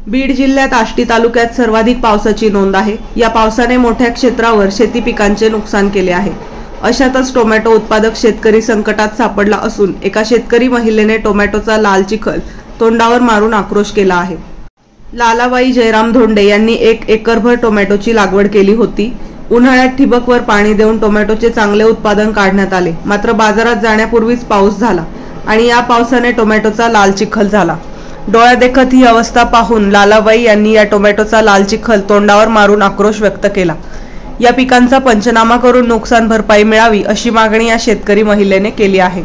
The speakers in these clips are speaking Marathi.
बीड जिल्ह्यात आष्टी तालुक्यात सर्वाधिक पावसाची नोंद आहे। या पावसाने मोठ्या क्षेत्रावर शेती पिकांचे नुकसान केले आहे। अशातच टोमॅटो उत्पादक शेतकरी संकटात सापडला असून एका शेतकरी महिलेने टोमॅटोचा लाल चिखल तोंडावर मारून आक्रोश केला आहे। लालाबाई जयराम धोंडे यांनी 1 एकरभर टोमॅटोची लागवड केली होती। उन्हाळ्यात ठिबकवर पाणी देऊन टोमॅटोचे चांगले उत्पादन काढण्यात आले, मात्र बाजारात जाण्यापूर्वीच पाऊस झाला आणि या पावसाने टोमॅटोचा लाल चिखल झाला। डोळ्यादेखत ही अवस्था पाहून लालाबाई यांनी या टोमॅटोचा लाल चिखल तोंडावर मारून आक्रोश व्यक्त केला। या पिकांचा पंचनामा करून नुकसान भरपाई मिळावी अशी मागणी या शेतकरी महिलेने केली आहे।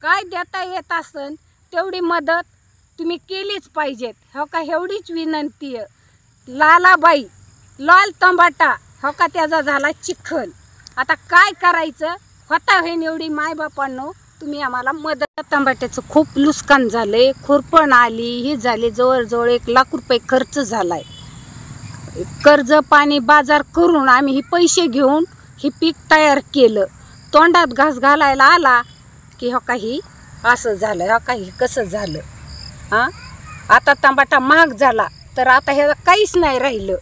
काय देता येत असेल तेवढी मदत तुम्ही केलीच पाहिजेत। हो का, एवढीच विनंती आहे। लालाबाई लाल टमाटा हो का, त्याचा झाला चिखल। आता काय करायचं होता होईन एवढी मायबापांनो तुम्ही आम्हाला मदत। टमाट्याचं खूप नुकसान झाले, खुरपण आली, ही झाली, जवळजवळ 1 लाख रुपये खर्च झालाय। कर्ज पाणी बाजार करून आम्ही ही पैसे घेऊन ही पीक तयार केलं। तोंडात घास घालायला आला की हो काही असं झालं, हो काही कसं झालं। आता टमाटा महाग झाला तर आता हे काहीच नाही राहिलं।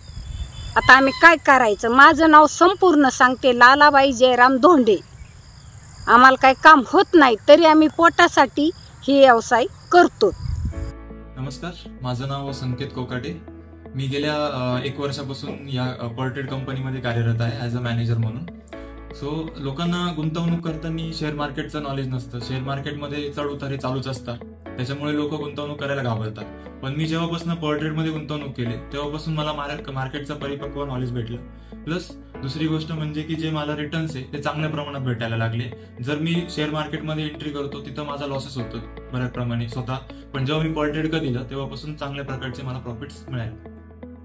आता आम्ही काय करायचं? माझं नाव संपूर्ण सांगते, लालाबाई जयराम धोंडे। आम्हाला काही काम होत नाही तरी आम्ही पोटासाठी हे व्यवसाय करतो। नमस्कार, माझं नाव संकेत कोकाटे। मी गेल्या 1 वर्षापासून या पोर्ट्रेट कंपनीमध्ये कार्यरत आहे ॲज अ मॅनेजर म्हणून। सो लोकांना गुंतवणूक करताना शेअर मार्केटचं नॉलेज नसतं। शेअर मार्केटमध्ये चढ उतार चालूच असतात, त्याच्यामुळे लोक गुंतवणूक करायला घाबरतात। पण मी जेव्हापासून पोर्ट्रेटमध्ये गुंतवणूक केली तेव्हापासून मला मार्केटचा परिपक्व नॉलेज भेटलं। प्लस दुसरी गोष्ट म्हणजे की जे मला रिटर्न्स आहे ते चांगल्या प्रमाणात भेटायला लागले। जर मी शेअर मार्केटमध्ये एंट्री करतो तिथं माझा लॉसेस होतो बऱ्याच प्रमाणे स्वतः, पण जेव्हा मी पोर्ट्रेट दिलं तेव्हापासून चांगल्या प्रकारचे मला प्रॉफिट्स मिळाले।